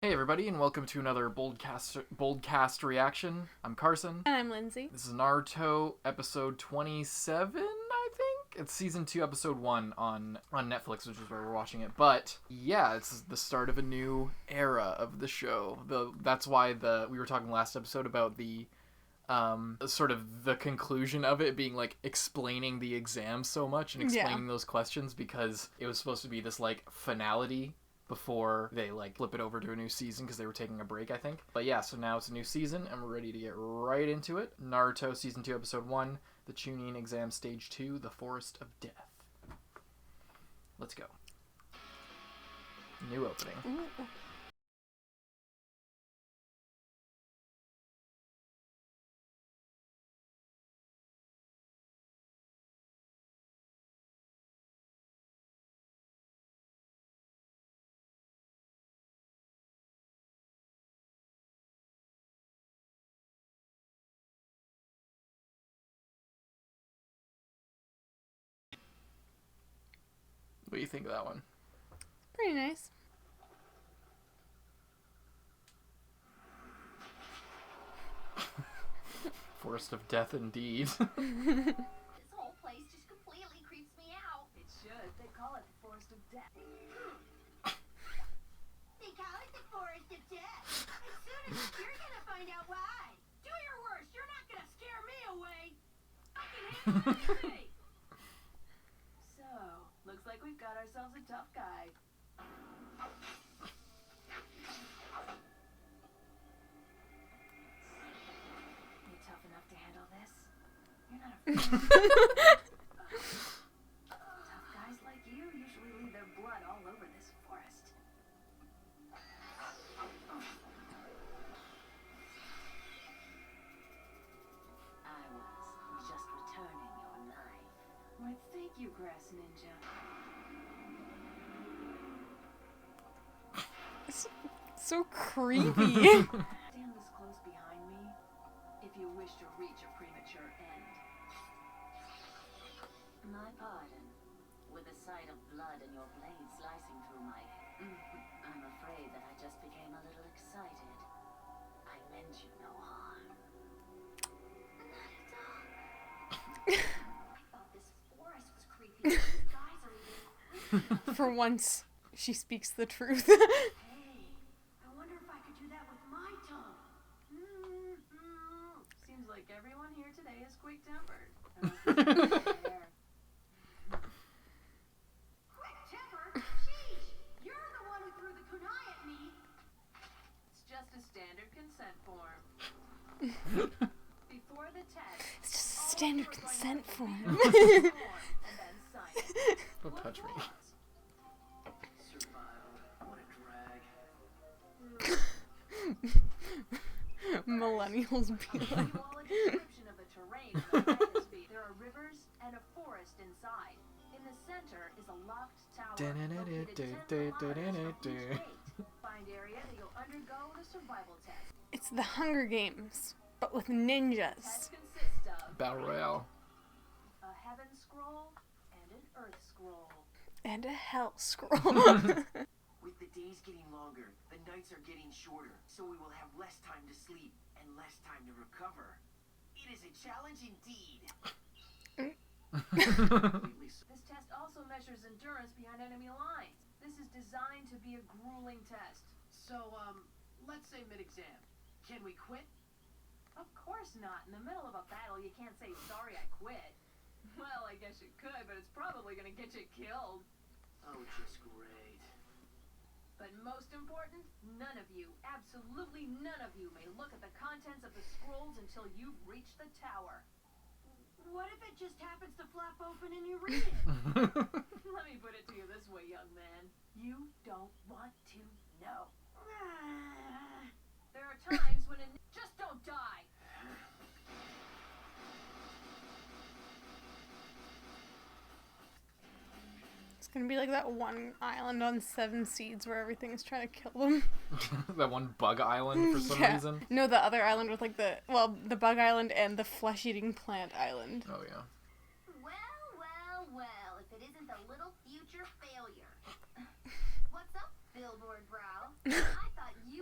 Hey everybody, and welcome to another Boldcast reaction. I'm Carson. And I'm Lindsay. This is Naruto episode 27, I think? It's season 2, episode 1 on Netflix, which is where we're watching it. But yeah, it's the start of a new era of the show. That's why we were talking last episode about the sort of the conclusion of it being like explaining the exam so much and explaining those questions, because it was supposed to be this like finality before they like flip it over to a new season, because they were taking a break, I think. But yeah, so now it's a new season and we're ready to get right into it. Naruto season 2 episode 1, the Chunin exam stage 2, the Forest of Death. Let's go. New opening. Ooh. What do you think of that one? Pretty nice. Forest of Death indeed. This whole place just completely creeps me out. It should. They call it the Forest of Death. They call it the Forest of Death. As soon as you're gonna find out why. Do your worst. You're not gonna scare me away. I can handle anything. So, looks like we've got ourselves a tough guy. You tough enough to handle this? You're not afraid. Tough guys like you usually leave their blood all over this forest. I was just returning your knife. Why, thank you, Grass Ninja. So creepy. Stand this close behind me if you wish to reach a premature end. My pardon. With the sight of blood and your blade slicing through my... I'm afraid that I just became a little excited. I meant you no harm. I thought this forest was creepy. These guys are even creepy. For once, she speaks the truth. Hey, I wonder if I could do that with my tongue. Seems like everyone here today is quick-tempered. There. Quick temper? Sheesh. You're the one who threw the kunai at me. It's just a standard consent form. Before the test, It's just a all standard of you are going consent to form. read the form and then sign it. Don't touch me. Millennials be I'll like, give you all a description of the terrain and the atmosphere. There are rivers and a forest inside. In the center is a locked tower located 10 kilometers from each gate. Find area that you'll undergo the survival test. it's the Hunger Games, but with Test ninjas. consists of Battle Royale. a heaven scroll and an earth scroll. And a hell scroll. With the days getting longer, the nights are getting shorter, so we will have less time to sleep and less time to recover. It is a challenge indeed. This test also measures endurance behind enemy lines. This is designed to be a grueling test. So, let's say mid-exam. Can we quit? Of course not. In the middle of a battle, you can't say, sorry, I quit. Well, I guess you could, but it's probably gonna get you killed. Oh, just great. But most important, none of you, absolutely none of you, may look at the contents of the scrolls until you've reached the tower. What if it just happens to flap open and you read it? Let me put it to you this way, young man. You don't want to know. There are times when just don't die. It's gonna be like that one island on Seven Seeds where everything's trying to kill them. That one bug island for some reason. No, the other island with like the bug island and the flesh-eating plant island. Oh yeah. Well, if it isn't the little future failure. What's up, billboard brow? I thought you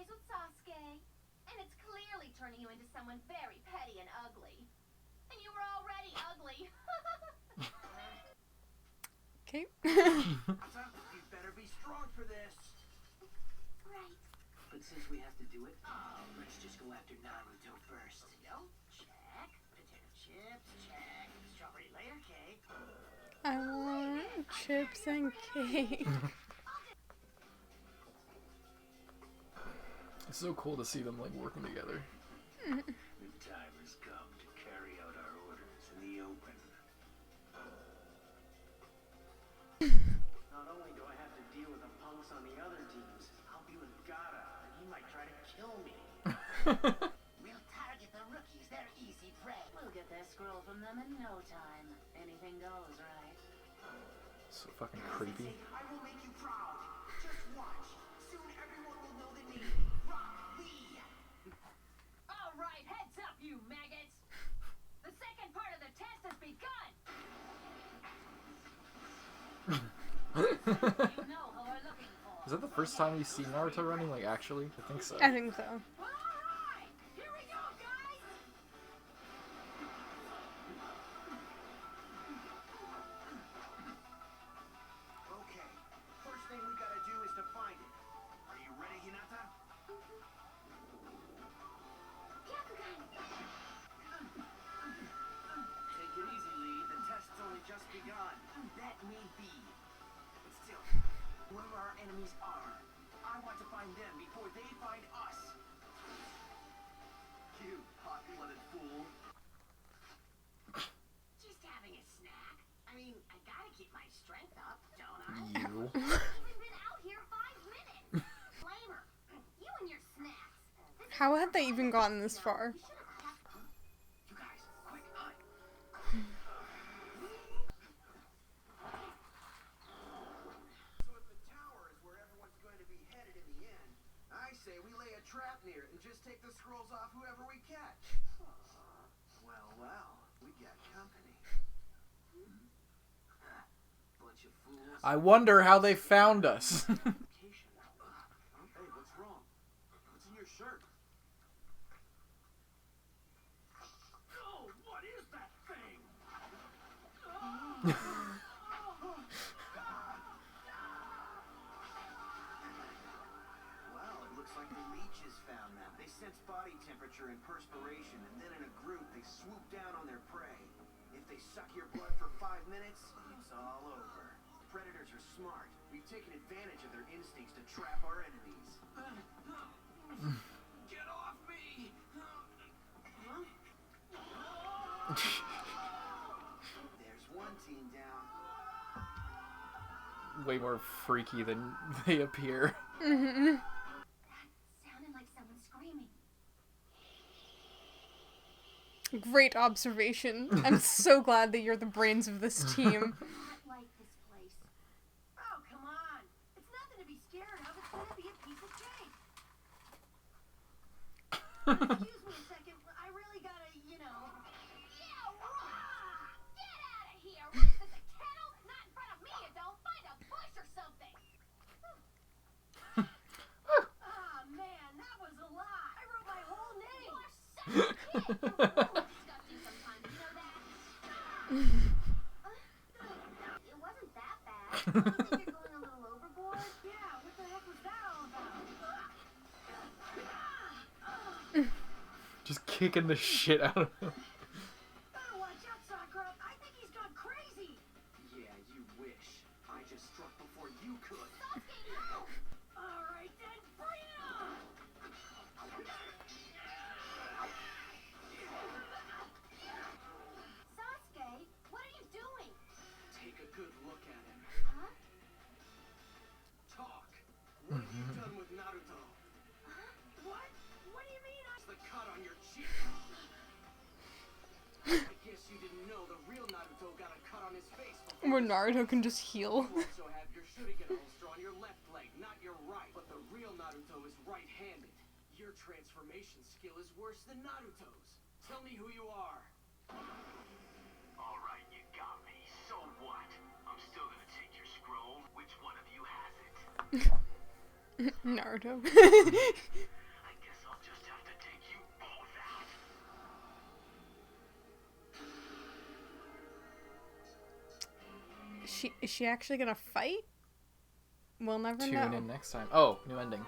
with Sasuke, and it's clearly turning you into someone very petty and ugly. And you were already ugly. Okay. You better be strong for this. Right. But since we have to do it, let's just go after Naruto first. Check. Potato chips, check. Strawberry layer cake. I want chips and cake. It's so cool to see them like working together. The time has come to carry out our orders in the open. Not only do I have to deal with the punks on the other teams, I'll be with Gaara, and he might try to kill me. We'll target the rookies. They're easy prey. We'll get that scroll from them in no time. Anything goes, right? So fucking creepy. I will make you proud. Just watch. Soon everyone will know the name. Rock Lee. All right, heads up, you maggots. The second part of the test has begun. You know who we're looking for. Is that the first time you see Naruto running? Like, actually? I think so. I think so. All right, here we go, guys. Okay. First thing we gotta do is to find it. Are you ready, Hinata? Take it easy, Lee. The test's only just begun. That may be. But still, whoever our enemies are, I want to find them before they find us. You hot-blooded fool. Just having a snack. I mean, I gotta keep my strength up, don't I? You. We've been out here 5 minutes. Flamer, you and your snacks. How had they even gotten this far? We should have kept them. You guys, quick, hunt. So if the tower is where everyone's going to be headed in the end, I say we lay a trap near it and just take the scrolls off whoever we catch. Well, we got company. Bunch of fools. I wonder how they found us. Hey, what's wrong? What's in your shirt? Oh, what is that thing? Well, it looks like the leeches found them. They sense body temperature and perspiration, and then in a group they swoop down on their prey. If they suck your blood for 5 minutes, it's all over. Predators are smart. We've taken advantage of their instincts to trap our enemies. Get off me! There's one team down. Way more freaky than they appear. Mm-hmm. Sounded like someone screaming. Great observation. I'm so glad that you're the brains of this team. Not like this place. Oh, come on. It's nothing to be scared of. It's gonna be a piece of cake. Excuse me a second. I really gotta, you know. Yeah, rah! Get out of here! What is this, a kennel? Not in front of me, you don't. Find a bush or something. Ah, man, that was a lie. I wrote my whole name. You are such a kid. You're disgusting sometimes, you know that? It wasn't that bad. Don't you think you're going a little overboard? Yeah, what the heck was that all about? Just kicking the shit out of him. Better watch out, Sakura. I think he's gone crazy. Yeah, you wish. I just struck before you could. Sasuke, no! All right, then, bring it on! Sasuke, what are you doing? Take a good look at him. Huh? Talk. What have you done with Naruto? What? What do you mean It's the cut on your cheek. I guess you didn't know the real Naruto got a cut on his face before. Where Naruto can just heal. You also have your Shuriken holster on your left leg, not your right. But the real Naruto is right-handed. Your transformation skill is worse than Naruto's. Tell me who you are. Alright, you got me. So what? I'm still gonna take your scroll. Which one of you has it? Naruto. Is she actually gonna fight? We'll never Tune know. in next time. Oh, new ending.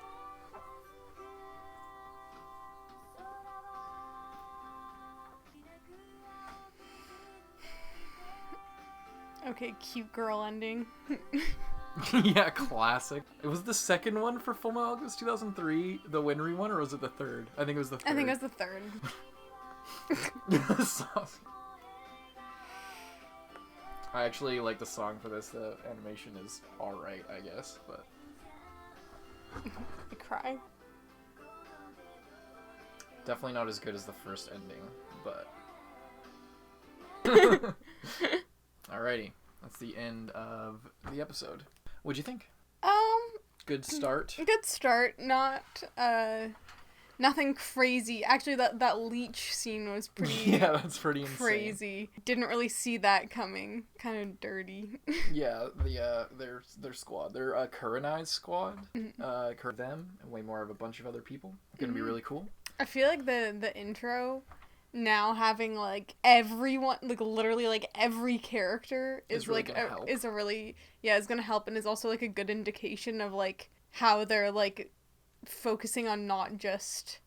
Okay, cute girl ending. Yeah, classic. It was the second one for Full Metal Alchemist 2003, the Winry one, or was it the third? I think it was the third. I think it was the third. I actually like the song for this. The animation is alright, I guess, but I cry. definitely not as good as the first ending, but... Alrighty, that's the end of the episode. What'd you think? Good start? Good start. Not, nothing crazy. Actually, that leech scene was pretty Yeah, that's pretty insane. crazy. Didn't really see that coming. Kind of dirty. Yeah, their squad, their Kurenai's squad, them, and way more of a bunch of other people. Gonna be really cool. I feel like the intro now having like everyone, like literally like every character is really like gonna help. is a really is gonna help, and is also like a good indication of like how they're like focusing on not just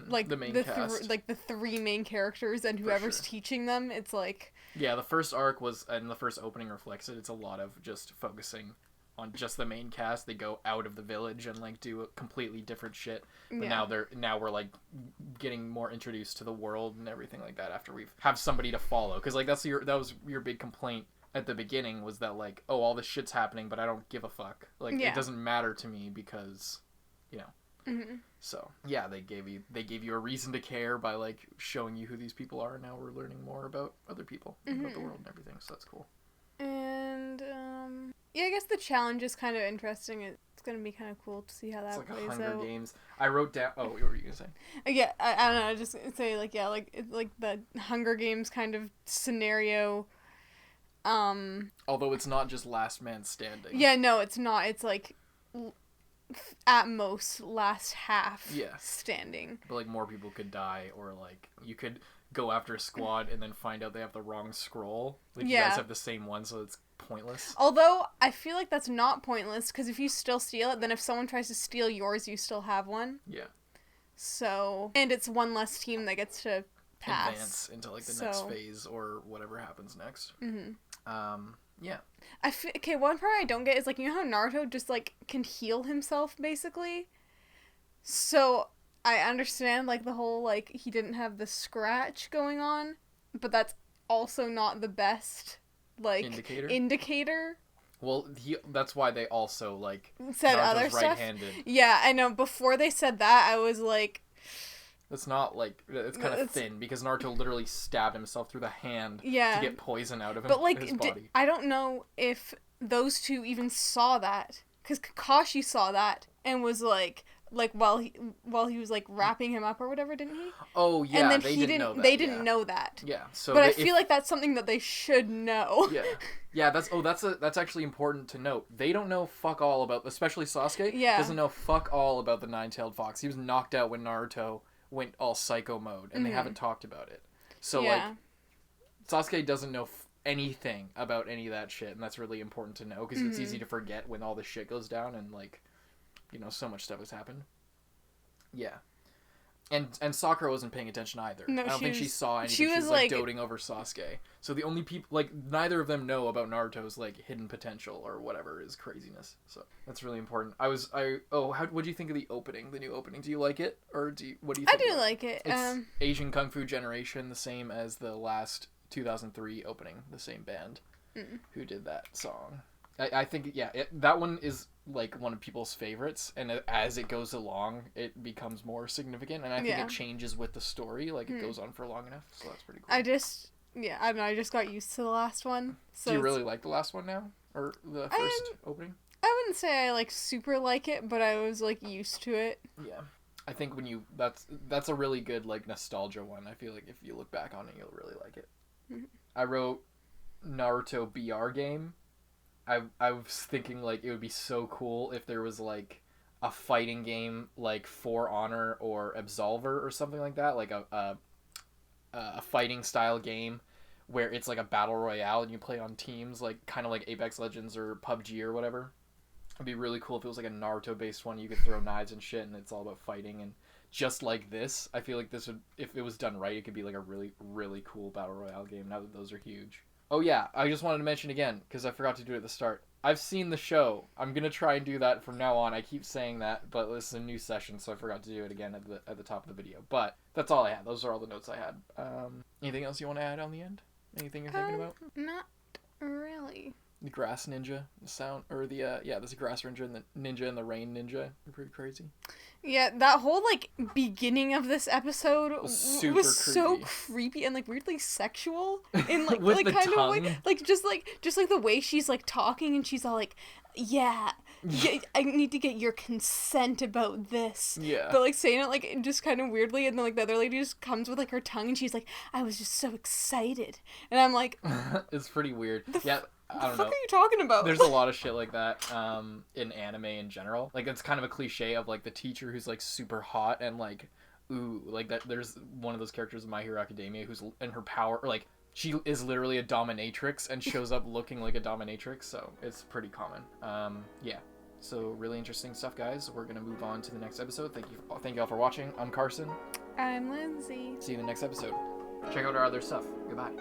like the main the cast. like the three main characters and whoever's sure. teaching them. It's like Yeah, the first arc was, and the first opening reflects it. It's a lot of just focusing on just the main cast. They go out of the village and like do a completely different shit. But now we're like getting more introduced to the world and everything like that after we've have somebody to follow. Because like that was your big complaint at the beginning, was that like, oh, all this shit's happening, but I don't give a fuck. Like it doesn't matter to me because, you know. So yeah, they gave you a reason to care by like showing you who these people are. And now we're learning more about other people, about the world and everything. So that's cool. And yeah, I guess the challenge is kind of interesting. It's gonna be kind of cool to see how that It's like plays a Hunger out. Games. I wrote down. Oh, what were you gonna say? Yeah, I don't know. I just say like like it's like the Hunger Games kind of scenario. Although it's not just last man standing. Yeah, no, it's not. It's like at most last half standing. But like more people could die, or like you could go after a squad and then find out they have the wrong scroll. Like you guys have the same one, so it's pointless. Although I feel like that's not pointless, because if you still steal it, then if someone tries to steal yours, you still have one. Yeah. So, and it's one less team that gets to pass. Advance into like the next phase or whatever happens next. Yeah. Okay, one part I don't get is like, you know how Naruto just like can heal himself basically? So I understand like the whole like he didn't have the scratch going on, but that's also not the best like indicator. Well, that's why they also like said Naruto's other stuff. right-handed. Yeah, I know. Before they said that, I was like, it's not like, it's kind of thin, because Naruto literally stabbed himself through the hand to get poison out of him. But like, his body. I don't know if those two even saw that, because Kakashi saw that and was like while he was like wrapping him up or whatever, didn't he? Oh yeah, and then they didn't know that. They didn't know that. Yeah, so but I feel like that's something that they should know. Yeah. That's actually important to note. They don't know fuck all about, especially Sasuke. Yeah. Doesn't know fuck all about the nine-tailed fox. He was knocked out when Naruto went all psycho mode, and they haven't talked about it. So like, Sasuke doesn't know anything about any of that shit, and that's really important to know, because it's easy to forget when all this shit goes down and like, you know, so much stuff has happened. Yeah. And Sakura wasn't paying attention either. No, I don't think she saw anything. She was like doting over Sasuke. So the only people, like, neither of them know about Naruto's like hidden potential or whatever is craziness. So that's really important. What do you think of the opening, the new opening? Do you like it, or what do you think? I do like it. It's Asian Kung Fu Generation, the same as the last 2003 opening, the same band who did that song. I think that one is like one of people's favorites, and as it goes along it becomes more significant, and I think it changes with the story, like it goes on for long enough, so that's pretty cool. I don't know, I just got used to the last one. So do you really like the last one now, or the first opening? I wouldn't say I like super like it, but I was like used to it. Yeah, I think that's a really good like nostalgia one. I feel like if you look back on it, you'll really like it. I wrote Naruto BR game. I was thinking like it would be so cool if there was like a fighting game like For Honor or Absolver or something like that, like a fighting style game where it's like a battle royale and you play on teams, like kind of like Apex Legends or PUBG or whatever. It'd be really cool if it was like a Naruto based one. You could throw knives and shit, and it's all about fighting. And just like this, I feel like this would, if it was done right, it could be like a really, really cool battle royale game. Now that those are huge. Oh yeah, I just wanted to mention again because I forgot to do it at the start. I've seen the show. I'm gonna try and do that from now on. I keep saying that, but this is a new session, so I forgot to do it again at the top of the video. But that's all I had. Those are all the notes I had. Anything else you want to add on the end? Anything you're thinking about? Not really. The grass ninja, the sound, or the there's a grass ninja and the rain ninja. They're pretty crazy. Yeah, that whole like beginning of this episode Was super was so creepy. creepy and like weirdly sexual in like With like the kind of way, tongue. like just like the way she's like talking and she's all like, yeah, I need to get your consent about this. Yeah. But like saying it like just kind of weirdly, and then like the other lady just comes with like her tongue and she's like, I was just so excited, and I'm like, It's pretty weird. Yeah, I the don't fuck know. are you talking about? There's a lot of shit like that in anime in general. Like it's kind of a cliche of like the teacher who's like super hot and like ooh, like that. There's one of those characters in My Hero Academia who's in her power, or like she is literally a dominatrix and shows up looking like a dominatrix. So it's pretty common. Yeah. So really interesting stuff, guys. We're gonna move on to the next episode. Thank you all for watching. I'm Carson. I'm Lindsay. See you in the next episode. Check out our other stuff. Goodbye.